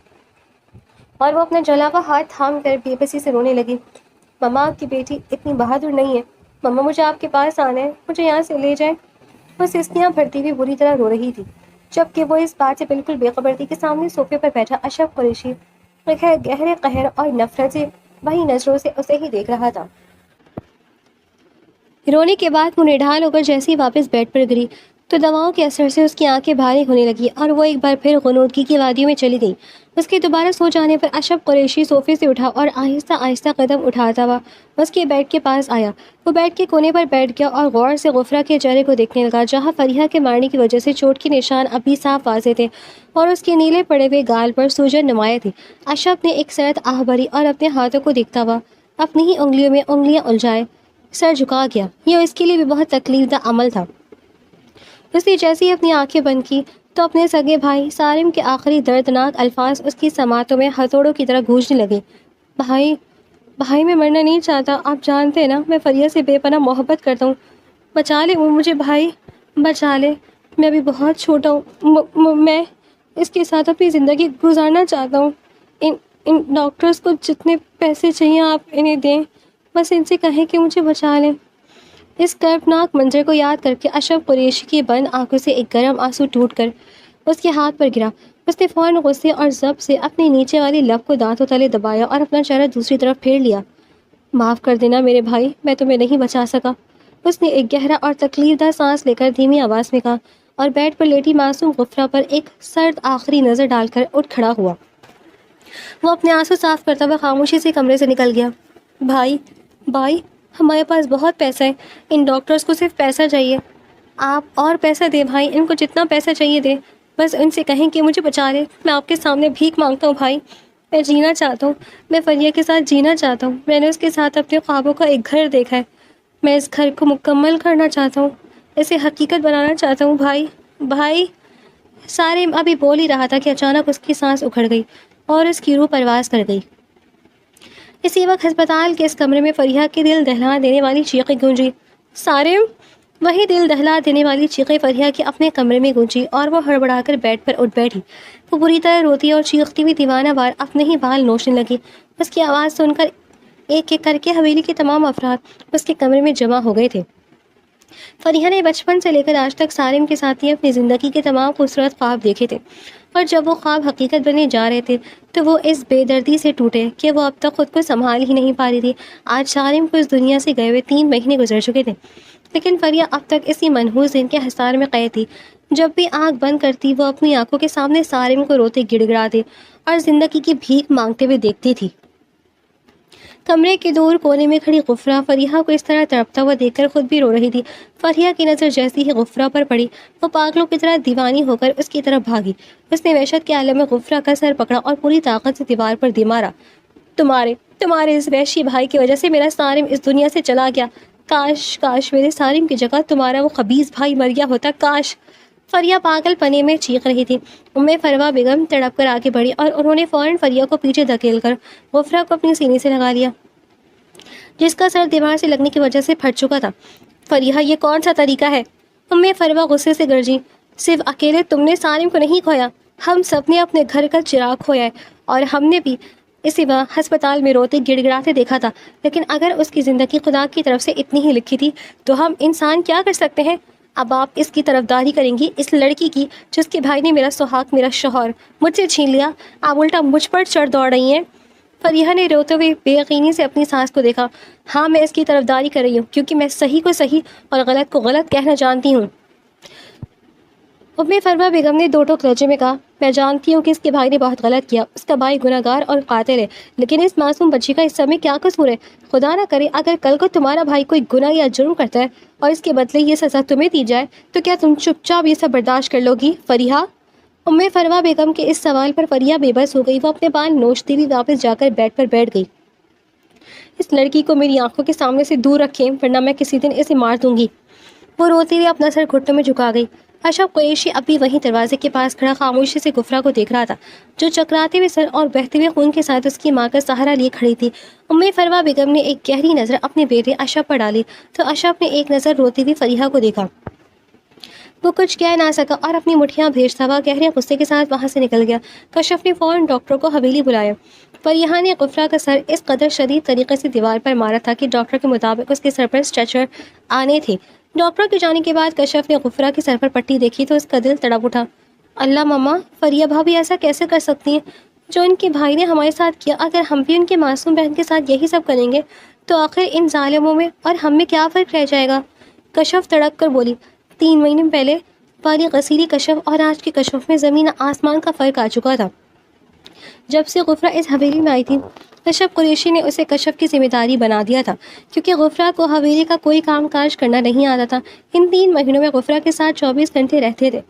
اور وہ اپنا جلا ہوا ہاتھ تھام کر بے بسی سے رونے لگی۔ مما، آپ کی بیٹی اتنی بہادر نہیں ہے۔ مما، مجھے آپ کے پاس آنا ہے، مجھے یہاں سے لے جائیں۔ وہ سستیاں بھرتی ہوئی بری طرح رو رہی تھی، جبکہ وہ اس بات سے بالکل بے خبر تھی کہ سامنے صوفے پر بیٹھا اشرف قریشی گہرے قہر اور نفرت سے وہی نظروں سے اسے ہی دیکھ رہا تھا۔ رونے کے بعد وہ نڈھال ہو کر جیسے ہی واپس بیڈ پر گری تو دواؤں کے اثر سے اس کی آنکھیں بھاری ہونے لگی اور وہ ایک بار پھر غنودگی کی وادیوں میں چلی گئی۔ اس کے دوبارہ سو جانے پر اشرف قریشی صوفے سے اٹھا اور آہستہ آہستہ قدم اٹھاتا ہوا اس کے بیڈ کے پاس آیا۔ وہ بیڈ کے کونے پر بیٹھ گیا اور غور سے غفرہ کے چہرے کو دیکھنے لگا، جہاں فریحہ کے مارنے کی وجہ سے چوٹ کے نشان اب بھی صاف واضح تھے اور اس کے نیلے پڑے ہوئے گال پر سوجن نمایاں تھی۔ اشرف نے ایک سرد آہ بھری اور اپنے ہاتھوں کو دیکھتا ہوا اپنی ہی انگلیوں میں انگلیاں الجھائے سر جھکا گیا۔ یہ اس کے لیے بھی بہت تکلیف دہ عمل تھا۔ اس نے جیسے ہی اپنی آنکھیں بند کی تو اپنے سگے بھائی سالم کے آخری دردناک الفاظ اس کی سماعتوں میں ہتھوڑوں کی طرح گونجنے لگے۔ بھائی میں مرنا نہیں چاہتا، آپ جانتے ہیں نا میں فریہ سے بے پناہ محبت کرتا ہوں۔ بچا لے وہ مجھے بھائی، بچا لے، میں ابھی بہت چھوٹا ہوں، میں اس کے ساتھ اپنی زندگی گزارنا چاہتا ہوں۔ ان ڈاکٹرز کو جتنے پیسے چاہیے آپ انہیں دیں، بس ان سے کہیں کہ مجھے بچا لیں۔ اس کربناک منظر کو یاد کر کے اشرف قریشی کی بند آنکھوں سے ایک گرم آنسو ٹوٹ کر اس کے ہاتھ پر گرا۔ اس نے فوراً غصے اور ضبط سے اپنے نیچے والی لب کو دانتوں تلے دبایا اور اپنا چہرہ دوسری طرف پھیر لیا۔ معاف کر دینا میرے بھائی، میں تمہیں نہیں بچا سکا، اس نے ایک گہرا اور تکلیف دہ سانس لے کر دھیمی آواز میں کہا، اور بیڈ پر لیٹی معصوم غفرہ پر ایک سرد آخری نظر ڈال کر اٹھ کھڑا ہوا۔ وہ اپنے آنسو صاف کرتا ہوا خاموشی سے کمرے سے نکل گیا۔ بھائی ہمارے پاس بہت پیسہ ہے، ان ڈاکٹرز کو صرف پیسہ چاہیے، آپ اور پیسہ دیں بھائی، ان کو جتنا پیسہ چاہیے دیں، بس ان سے کہیں کہ مجھے بچا لے، میں آپ کے سامنے بھیک مانگتا ہوں بھائی، میں جینا چاہتا ہوں، میں فریہ کے ساتھ جینا چاہتا ہوں، میں نے اس کے ساتھ اپنے خوابوں کا ایک گھر دیکھا ہے، میں اس گھر کو مکمل کرنا چاہتا ہوں، اسے حقیقت بنانا چاہتا ہوں بھائی۔ سارے ابھی بول ہی رہا تھا کہ اچانک اس کی سانس اکھڑ گئی اور اس کی روح پرواز کر گئی۔ اسی وقت ہسپتال کے اس کمرے میں فریہ کی دل دہلا دینے والی چیخیں گونجی۔ سارم! وہی دل دہلا دینے والی چیخیں فریہ کے اپنے کمرے میں گونجی اور وہ ہڑبڑا کر بیڈ پر اٹھ بیٹھی۔ وہ بری طرح روتی اور چیختی ہوئی دیوانہ وار اپنے ہی بال نوچنے لگی۔ اس کی آواز سن کر ایک ایک کر کے حویلی کے تمام افراد اس کے کمرے میں جمع ہو گئے تھے۔ فریہ نے بچپن سے لے کر آج تک سارم کے ساتھ ہی اپنی زندگی کے تمام خوبصورت خواب دیکھے تھے، اور جب وہ خواب حقیقت بننے جا رہے تھے تو وہ اس بے دردی سے ٹوٹے کہ وہ اب تک خود کو سنبھال ہی نہیں پا رہی تھی۔ آج سارم کو اس دنیا سے گئے ہوئے 3 مہینے گزر چکے تھے، لیکن فریہ اب تک اسی منحوس دن کے حصار میں قید تھی۔ جب بھی آنکھ بند کرتی وہ اپنی آنکھوں کے سامنے سارم کو روتے گڑ گڑاتے اور زندگی کی بھیک مانگتے ہوئے دیکھتی تھی۔ کمرے کے دور کونے میں کھڑی غفرہ فریہ کو اس طرح تڑپتا ہوا دیکھ کر خود بھی رو رہی تھی۔ فریہ کی نظر جیسی ہی غفرہ پر پڑی، وہ پاگلوں کی طرح دیوانی ہو کر اس کی طرف بھاگی۔ اس نے وحشت کے عالم میں غفرہ کا سر پکڑا اور پوری طاقت سے دیوار پر دے مارا۔ تمہارے اس وحشی بھائی کی وجہ سے میرا سارم اس دنیا سے چلا گیا۔ کاش میرے سارم کی جگہ تمہارا وہ خبیث بھائی مر گیا ہوتا، کاش۔ فریہ پاگل پنے میں چیخ رہی تھی۔ فروہ بیگم تڑپ کر آگے بڑھی اور انہوں نے فوراً فریہ کو پیچھے دھکیل کر غفرہ کو اپنی سینے سے لگا لیا، جس کا سر دیوار سے لگنے کی وجہ سے پھٹ چکا تھا۔ فریہ، یہ کون سا طریقہ ہے؟ فروہ غصے سے گرجی۔ صرف اکیلے تم نے سارم کو نہیں کھویا، ہم سب نے اپنے گھر کا چراغ کھویا ہے، اور ہم نے بھی اسی وقت ہسپتال میں روتے گڑ گڑاتے دیکھا تھا، لیکن اگر اس کی زندگی خدا کی طرف سے اتنی ہی لکھی تھی تو ہم انسان کیا کر سکتے ہیں؟ اب آپ اس کی طرفداری کریں گی، اس لڑکی کی جس کے بھائی نے میرا سہاگ، میرا شوہر مجھ سے چھین لیا؟ آپ الٹا مجھ پر چڑھ دوڑ رہی ہیں۔ فریہ نے روتے ہوئے بے یقینی سے اپنی سانس کو دیکھا۔ ہاں، میں اس کی طرفداری کر رہی ہوں کیونکہ میں صحیح کو صحیح اور غلط کو غلط کہنا جانتی ہوں۔ فروہ بیگم نے 2 ٹوک لہجے میں کہا، میں جانتی ہوں کہ اس کے بھائی نے بہت غلط کیا، اس کا بھائی گناہ گار اور قاتل ہے، لیکن اس معصوم بچی کا اس سب میں کیا قصور ہے؟ خدا نہ کرے اگر کل کو تمہارا بھائی کوئی گناہ یا جرم کرتا ہے اور اس کے بدلے یہ سزا تمہیں دی جائے تو کیا تم چپ چاپ یہ سب برداشت کر لو گی فریہ؟ فروہ بیگم کے اس سوال پر فریہ بے بس ہو گئی۔ وہ اپنے بال نوچتی ہوئی واپس جا کر بیڈ پر بیٹھ گئی۔ اس لڑکی کو میری آنکھوں کے سامنے سے دور رکھیں ورنہ میں کسی دن اسے مار دوں گی۔ وہ روتے ہوئے اپنا سر گھٹنوں میں جھکا گئی۔ اشرف قریشی اب بھی وہیں دروازے کے پاس کھڑا خاموشی سے غفرہ کو دیکھ رہا تھا، جو چکراتے ہوئے سر اور بہتے ہوئے خون کے ساتھ اس کی ماں کا سہارا لیے کھڑی تھی۔ فروہ بیگم نے ایک گہری نظر اپنے بیٹے اشرف پر ڈالی تو اشرف نے ایک نظر روتی ہوئی فریہ کو دیکھا۔ وہ کچھ کہہ نہ سکا اور اپنی مٹھیاں بھیجتا ہوا گہرے غصے کے ساتھ وہاں سے نکل گیا۔ کشف نے فوراً ڈاکٹر کو حویلی بلایا۔ فریہ نے غفرہ کا سر اس قدر شدید طریقے سے دیوار پر مارا تھا کہ ڈاکٹر کے مطابق اس کے سر پر اسٹریچر آنے تھے۔ ڈاکٹر کے جانے کے بعد کشف نے غفرہ کے سر پر پٹی دیکھی تو اس کا دل تڑپ اٹھا۔ اللہ ماما، فریہ بھابھی ایسا کیسے کر سکتی ہیں جو ان کے بھائی نے ہمارے ساتھ کیا؟ اگر ہم بھی ان کے معصوم بہن کے ساتھ یہی سب کریں گے تو آخر ان ظالموں میں اور ہم میں کیا فرق رہ جائے گا؟ کشف تڑپ کر بولی۔ 3 مہینے پہلے والی غسیلی کشف اور آج کے کشف میں زمین آسمان کا فرق آ چکا تھا۔ جب سے غفرہ اس حویلی میں آئی تھی، اشرف قریشی نے اسے کشف کی ذمہ داری بنا دیا تھا، کیونکہ غفرہ کو حویلی کا کوئی کام کاج کرنا نہیں آتا تھا۔ ان 3 مہینوں میں غفرہ کے ساتھ 24 گھنٹے رہتے تھے۔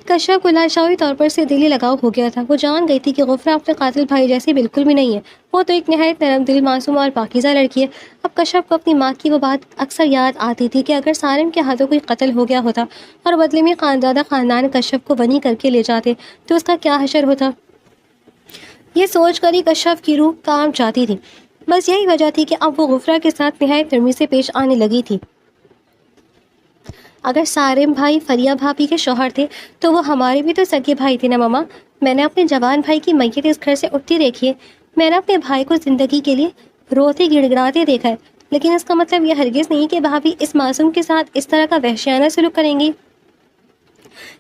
کشف کو لاشعوری طور پر سے دلی لگاؤ ہو گیا تھا۔ وہ جان گئی تھی کہ غفرہ اپنے قاتل بھائی جیسی بالکل بھی نہیں ہے، وہ تو ایک نہایت نرم دل، معصوم اور پاکیزہ لڑکی ہے۔ اب کشف کو اپنی ماں کی وہ بات اکثر یاد آتی تھی کہ اگر سارم کے ہاتھوں کوئی قتل ہو گیا ہوتا اور بدلے میں خاندان کشف کو بنی کر کے لے جاتے تو اس کا کیا حشر ہوتا۔ یہ سوچ کر ہی کشف کی روح کام چاہتی تھی۔ بس یہی وجہ تھی کہ اب وہ غفرہ کے ساتھ نہایت نرمی سے پیش آنے لگی تھی۔ اگر سارم بھائی فریہ بھابھی کے شوہر تھے تو وہ ہمارے بھی تو سگے بھائی تھے نا ماما۔ میں نے اپنے جوان بھائی کی میت اس گھر سے اٹھتی دیکھی ہے، میں نے اپنے بھائی کو زندگی کے لیے روتے گڑ گڑاتے دیکھا ہے، لیکن اس کا مطلب یہ ہرگز نہیں کہ بھابھی اس معصوم کے ساتھ اس طرح کا وحشیانہ سلوک کریں گی۔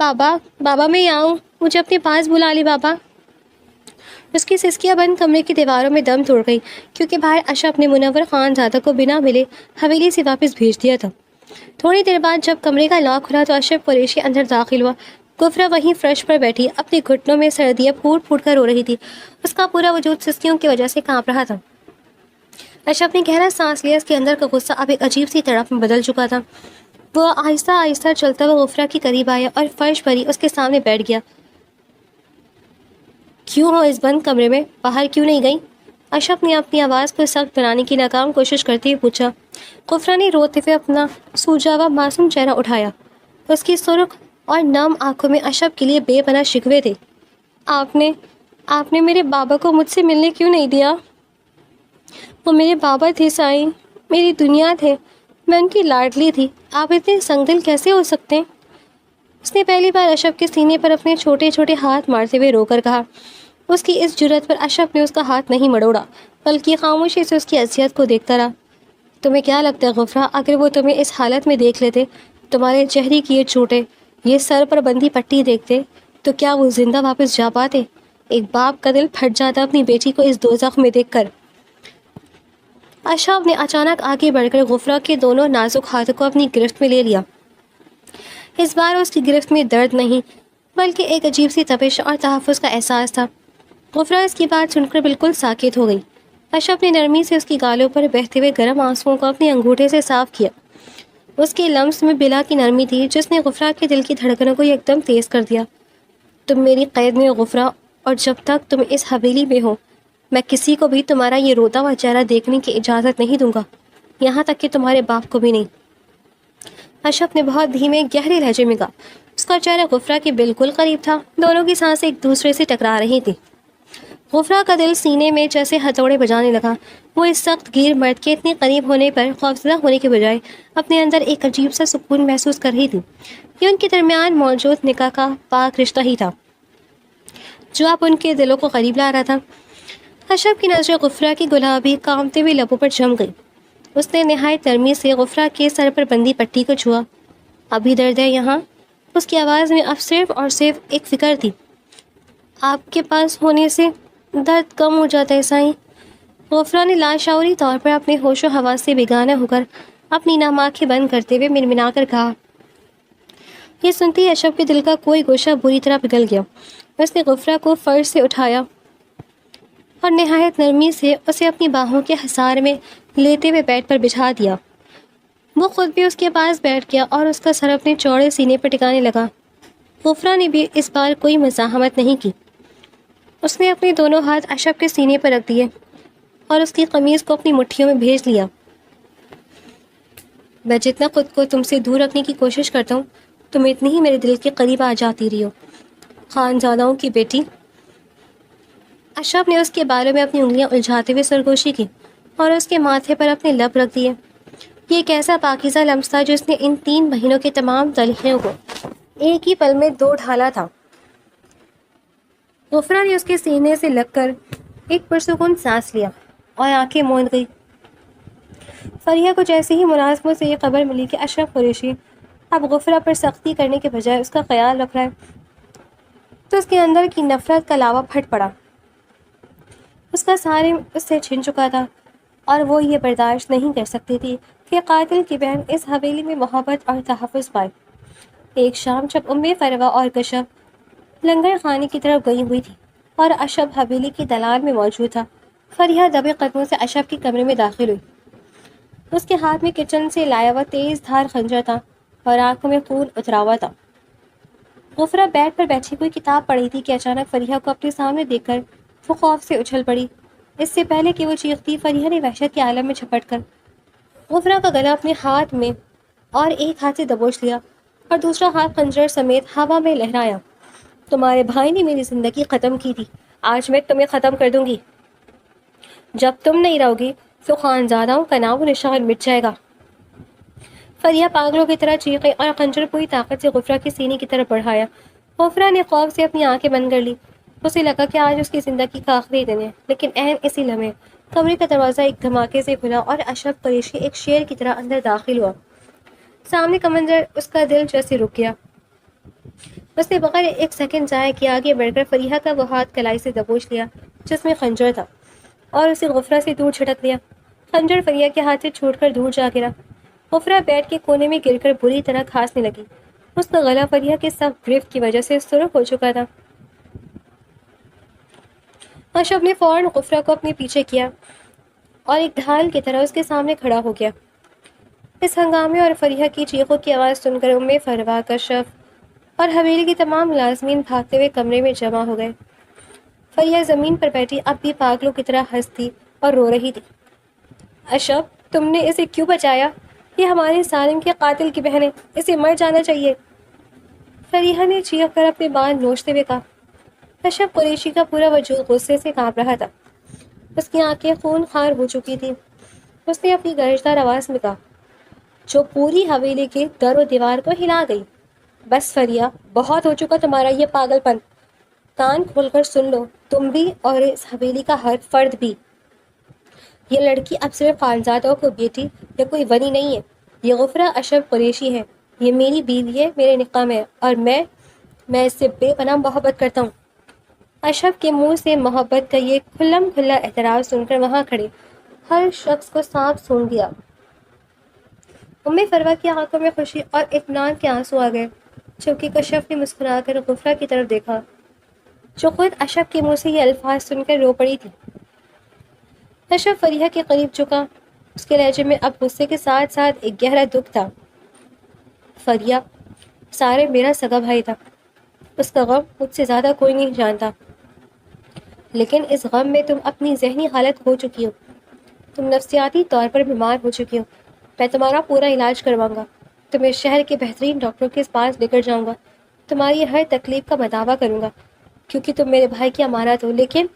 بابا بابا میں یہاں ہوں، مجھے اپنے پاس بلا لی بابا۔ اس کی سسکیاں بند کمرے کی دیواروں میں دم توڑ گئی، کیونکہ باہر اشرف نے منور خان زادہ کو بنا ملے حویلی سے واپس بھیج دیا تھا۔ تھوڑی دیر بعد جب کمرے کا لاک کھلا تو اشرف قریشی اندر داخل ہوا۔ گفرا وہیں فرش پر بیٹھی اپنے گھٹنوں میں سردیاں پھوٹ پھوٹ کر رو رہی تھی۔ اس کا پورا وجود سسکیوں کی وجہ سے کانپ رہا تھا۔ اشرف نے گہرا سانس لیا، اس کے اندر کا غصہ اب ایک عجیب سی تڑپ میں بدل چکا تھا۔ وہ آہستہ آہستہ چلتا ہوا غفرا کے قریب آیا اور فرش پر ہی اس کے سامنے بیٹھ گیا۔ کیوں ہو اس بند کمرے میں؟ باہر کیوں نہیں گئی؟ اشرف نے اپنی آواز کو سخت بنانے کی ناکام کوشش کرتے ہوئے پوچھا۔ غفرا نے روتے ہوئے اپنا سوجا ہوا معصوم چہرہ اٹھایا۔ اس کی سرخ اور نم آنکھوں میں اشرف کے لیے بے پناہ شکوے تھے۔ آپ نے میرے بابا کو مجھ سے ملنے کیوں نہیں دیا؟ وہ میرے بابا تھے سائیں، میری دنیا تھے، میں ان کی لاڈلی تھی، آپ اتنے سنگ دل کیسے ہو سکتے ہیں؟ اس نے پہلی بار اشرف کے سینے پر اپنے چھوٹے چھوٹے ہاتھ مارتے ہوئے رو کر کہا۔ اس کی اس جرأت پر اشرف نے اس کا ہاتھ نہیں مڑوڑا، بلکہ خاموشی سے اس کی اذیت کو دیکھتا رہا۔ تمہیں کیا لگتا ہے غفرا، اگر وہ تمہیں اس حالت میں دیکھ لیتے، تمہارے چہرے کی یہ چوٹیں، یہ سر پر بندھی پٹی دیکھتے، تو کیا وہ زندہ واپس جا پاتے؟ ایک باپ کا دل پھٹ جاتا اپنی بیٹی کو اس دوزخ میں دیکھ کر۔ اشرف نے اچانک آگے بڑھ کر غفرا کے دونوں نازک ہاتھوں کو اپنی گرفت میں لے لیا۔ اس بار اس کی گرفت میں درد نہیں، بلکہ ایک عجیب سی تپش اور تحفظ کا احساس تھا۔ غفرا اس کی بات سن کر بالکل ساکت ہو گئی۔ اشرف نے نرمی سے اس کی گالوں پر بہتے ہوئے گرم آنسوؤں کو اپنے انگوٹھے سے صاف کیا۔ اس کے لمس میں بلا کی نرمی تھی جس نے غفرا کے دل کی دھڑکنوں کو ایک دم تیز کر دیا۔ تم میری قید میں ہو غفرا، اور جب تک تم اس حویلی میں ہو میں کسی کو بھی تمہارا یہ روتا ہوا چہرہ دیکھنے کی اجازت نہیں دوں گا، یہاں تک کہ تمہارے باپ کو بھی نہیں۔ اشرف نے بہت دھیمے گہرے لہجے میں کہا۔ اس کا چہرہ غفرا کے بالکل قریب تھا، دونوں کی سانسیں ایک دوسرے سے ٹکرا رہی تھیں۔ غفرا کا دل سینے میں جیسے ہتھوڑے بجانے لگا۔ وہ اس سخت گیر مرد کے اتنے قریب ہونے پر خوفزدہ ہونے کے بجائے اپنے اندر ایک عجیب سا سکون محسوس کر رہی تھی۔ یہ ان کے درمیان موجود نکاح کا پاک رشتہ ہی تھا جو اب ان کے دلوں کو قریب لا رہا تھا۔ اشرف کی نظریں غفرا کی گلابی کانپتے ہوئے لبوں پر جم گئی۔ اس نے نہایت نرمی سے غفرا کے سر پر بندھی پٹی کو چھوا۔ ابھی درد ہے یہاں؟ اس کی آواز میں اب صرف اور صرف ایک فکر تھی۔ آپ کے پاس ہونے سے درد کم ہو جاتا ہے سائیں۔ غفرا نے لاشعوری طور پر اپنے ہوش و حواس سے بیگانہ ہو کر اپنی نم آنکھیں بند کرتے ہوئے منمنا کر کہا۔ یہ سنتے ہی اشرف کے دل کا کوئی گوشہ بری طرح پگھل گیا۔ اس نے غفرا کو فرش سے اٹھایا اور نہایت نرمی سے اسے اپنی باہوں کے حصار میں لیتے ہوئے بیڈ پر بچھا دیا۔ وہ خود بھی اس کے پاس بیٹھ گیا اور اس کا سر اپنے چوڑے سینے پر ٹکانے لگا۔ غفرا نے بھی اس بار کوئی مزاحمت نہیں کی۔ اس نے اپنے دونوں ہاتھ اشرف کے سینے پر رکھ دیے اور اس کی قمیض کو اپنی مٹھیوں میں بھیج لیا۔ میں جتنا خود کو تم سے دور رکھنے کی کوشش کرتا ہوں، تم اتنی ہی میرے دل کے قریب آ جاتی رہی ہو، خانزادوں کی بیٹی۔ اشرف نے اس کے بالوں میں اپنی انگلیاں الجھاتے ہوئے سرگوشی کی اور اس کے ماتھے پر اپنے لب رکھ دیے۔ یہ ایک ایسا پاکیزہ لمس تھا جس نے ان 3 مہینوں کے تمام تلخیوں کو ایک ہی پل میں دو ڈھالا تھا۔ غفرا نے اس کے سینے سے لگ کر ایک پرسکون سانس لیا اور آنکھیں موند گئی۔ فریحہ کو جیسے ہی ملازموں سے یہ خبر ملی کہ اشرف قریشی اب غفرا پر سختی کرنے کے بجائے اس کا خیال رکھ رہا ہے، تو اس کے اندر کی نفرت کا لاوا پھٹ پڑا۔ اس کا سارے اس سے چھن چکا تھا اور وہ یہ برداشت نہیں کر سکتی تھی کہ قاتل کی بہن اس حویلی میں محبت اور تحفظ پائے۔ ایک شام جب فروا اور کشف لنگر خانے کی طرف گئی ہوئی تھی اور اشرف حویلی کی دلال میں موجود تھا، فریحہ دبے قدموں سے اشرف کے کمرے میں داخل ہوئی۔ اس کے ہاتھ میں کچن سے لایا ہوا تیز دھار خنجر تھا اور آنکھوں میں خون اترا ہوا تھا۔ غفرا بیڈ پر بیٹھی کوئی کتاب پڑھی تھی کہ اچانک فریحہ کو اپنے سامنے دیکھ کر وہ خوف سے اچھل پڑی۔ اس سے پہلے کہ وہ چیختی، فریحہ نے وحشت کے عالم میں جھپٹ کر غفرا کا گلا اپنے ہاتھ میں اور ایک ہاتھ سے دبوچ لیا اور دوسرا ہاتھ خنجر سمیت ہوا میں لہرایا۔ تمہارے بھائی نے میری زندگی ختم کی تھی، آج میں تمہیں ختم کر دوں گی۔ جب تم نہیں رہو گی تو خانزادوں کا نام و نشان مٹ جائے گا۔ فریحہ پاگلوں کی طرح چیخے اور خنجر پوری طاقت سے غفرا کے سینے کی طرف بڑھایا۔ غفرا نے خوف سے اپنی آنکھیں بند کر لی۔ اسے لگا کہ آج اس کی زندگی کا آخری دن ہے، لیکن عین اسی لمحے کمرے کا دروازہ ایک دھماکے سے کھلا اور اشرف قریشی ایک شیر کی طرح اندر داخل ہوا۔ سامنے کا منظر اس کا دل جیسے رک گیا۔ اس نے بغیر ایک سیکنڈ ضائع کیا آگے بڑھ کر فریحہ کا وہ ہاتھ کلائی سے دبوچ لیا جس میں خنجر تھا اور اسے غفرہ سے دور جھٹک لیا۔ خنجر فریحہ کے ہاتھ سے چھوٹ کر دور جا گرا۔ غفرہ بیڈ کے کونے میں گر کر بری طرح کھانسنے لگی۔ اس کا گلا فریحہ کے سخت گرفت کی وجہ سے سرخ ہو چکا تھا۔ اشرف نے فوراً غفرہ کو اپنے پیچھے کیا اور ایک ڈھال کی طرح اس کے سامنے کھڑا ہو گیا۔ اس ہنگامے اور فریحہ کی چیخوں کی آواز سن کر فروا، کشف اور حویلی کی تمام ملازمین بھاگتے ہوئے کمرے میں جمع ہو گئے۔ فریحہ زمین پر بیٹھی اب بھی پاگلوں کی طرح ہنستی اور رو رہی تھی۔ اشرف، تم نے اسے کیوں بچایا؟ یہ ہمارے سالم کے قاتل کی بہن ہے، اسے مر جانا چاہیے۔ فریحہ نے چیخ کر اپنے بال نوچتے ہوئے کہا۔ اشرف قریشی کا پورا وجود غصے سے کانپ رہا تھا۔ اس کی آنکھیں خون خوار ہو چکی تھیں۔ اس نے اپنی گرجدار آواز میں کہا جو پوری حویلی کے در و دیوار کو ہلا گئی، بس فریحہ، بہت ہو چکا تمہارا یہ پاگل پن۔ کان کھول کر سن لو، تم بھی اور اس حویلی کا ہر فرد بھی۔ یہ لڑکی اب صرف خانزادوں کو بیٹی یا کوئی ولی نہیں ہے، یہ غفرہ اشرف قریشی ہے، یہ میری بیوی ہے، میرے نکاح میں، اور میں اس سے بے پناہ محبت کرتا ہوں۔ اشرف کے منہ سے محبت کا یہ کھلم کھلا اعتراف سن کر وہاں کھڑے ہر شخص کو سانپ سونگ گیا۔ فروا کی آنکھوں میں خوشی اور اطمینان کے آنسو آ گئے، جبکہ کشف نے مسکرا کر غفرہ کی طرف دیکھا جو خود اشرف کے منہ سے یہ الفاظ سن کر رو پڑی تھی۔ اشرف فریحہ کے قریب جھکا، اس کے لہجے میں اب غصے کے ساتھ ساتھ ایک گہرا دکھ تھا۔ فریحہ، سارے میرا سگا بھائی تھا، اس کا غم مجھ سے زیادہ کوئی نہیں جانتا، لیکن اس غم میں تم اپنی ذہنی حالت کھو چکی ہو، تم نفسیاتی طور پر بیمار ہو چکی ہو۔ میں تمہارا پورا علاج کرواؤں گا، تمہیں شہر کے بہترین ڈاکٹر کے پاس لے کر جاؤں گا، تمہاری ہر تکلیف کا مداوع کروں گا، کیونکہ تم میرے بھائی کی امانت ہو، لیکن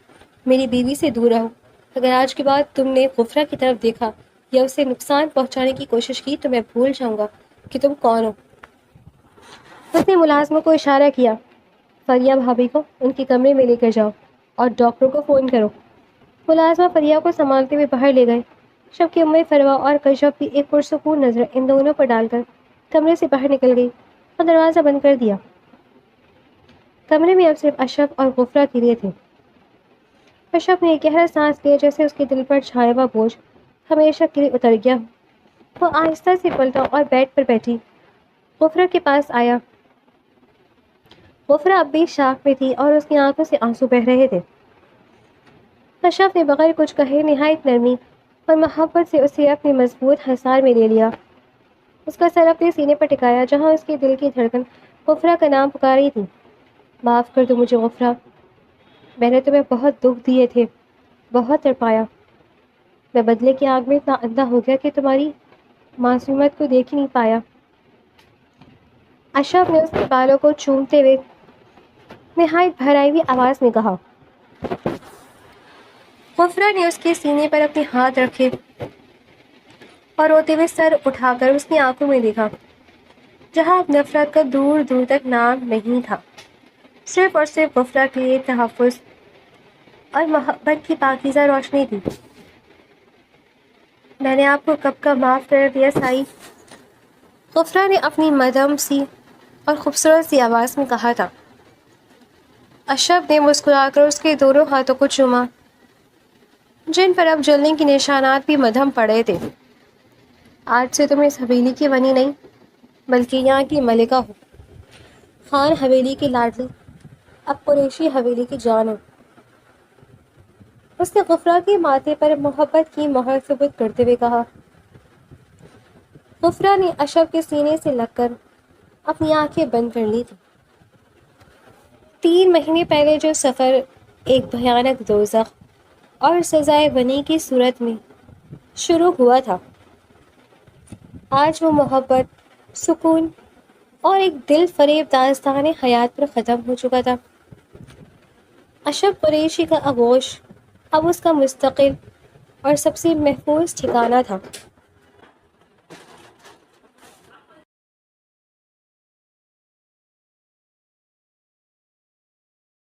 میری بیوی سے دور رہو۔ اگر آج کے بعد تم نے غفرہ کی طرف دیکھا یا اسے نقصان پہنچانے کی کوشش کی تو میں بھول جاؤں گا کہ تم کون ہو۔ اس نے ملازموں کو اشارہ کیا، فریحہ بھابھی کو ان کے کمرے میں لے کر جاؤ اور ڈاکٹر کو فون کرو۔ ملازمہ فریحہ کو سنبھالتے ہوئے باہر لے گئے، جبکہ فروا اور کشف بھی ایک پرسکون نظر ان دونوں پر ڈال کر کمرے سے باہر نکل گئی اور دروازہ بند کر دیا۔ کمرے میں اب صرف اشرف اور غفرہ کے لیے تھے۔ اشرف نے ایک گہرا سانس لیا جیسے اس کے دل پر چھایا ہوا بوجھ ہمیشہ کے لیے اتر گیا۔ وہ آہستہ سے پلٹا اور بیڈ پر بیٹھی غفرہ کے پاس آیا۔ غفرہ اب بھی شاک میں تھی اور اس کی آنکھوں سے آنسو بہہ رہے تھے۔ اشرف نے بغیر کچھ کہے نہایت نرمی اور محبت سے اسے اپنے مضبوط حصار میں لے لیا۔ اس کا سر اپنے سینے پر ٹکایا جہاں اس کے دل کی دھڑکن غفرہ کا نام پکار رہی تھی۔ معاف کر دو مجھے غفرہ، میں نے تمہیں بہت دکھ دیے تھے، بہت تڑپایا، میں بدلے کی آگ میں اتنا اندھا ہو گیا کہ تمہاری معصومیت کو دیکھ ہی نہیں پایا۔ اشرف نے اس کے بالوں کو چومتے ہوئے نہایت بھرائی ہوئی آواز میں کہا۔ غفرہ نے اس کے سینے پر اپنے ہاتھ رکھے اور روتے ہوئے سر اٹھا کر اس کی آنکھوں میں دیکھا جہاں اب نفرت کا دور دور تک نام نہیں تھا، صرف اور صرف غفرہ کے لیے تحفظ اور محبت کی پاکیزہ روشنی تھی۔ میں نے آپ کو کب کا معاف کر دیا سائی، غفرہ نے اپنی مدھم سی اور خوبصورت سی آواز میں کہا تھا۔ اشرف نے مسکرا کر اس کے دونوں ہاتھوں کو چوما جن پر اب جلنے کے نشانات بھی مدھم پڑے تھے۔ آج سے تم اس حویلی کی ونی نہیں بلکہ یہاں کی ملکہ ہو، خان حویلی کی لاڈلی، اب قریشی حویلی کی جان ہو۔ اس نے غفرہ کے ماتھے پر محبت کی مہر ثبت کرتے ہوئے کہا۔ غفرہ نے اشرف کے سینے سے لگ کر اپنی آنکھیں بند کر لی تھی۔ 3 مہینے پہلے جو سفر ایک بھیانک دوزخ اور سزائے بنی کی صورت میں شروع ہوا تھا، آج وہ محبت، سکون اور ایک دل فریب داستان حیات پر ختم ہو چکا تھا۔ اشرف قریشی کا آغوش اب اس کا مستقل اور سب سے محفوظ ٹھکانہ تھا۔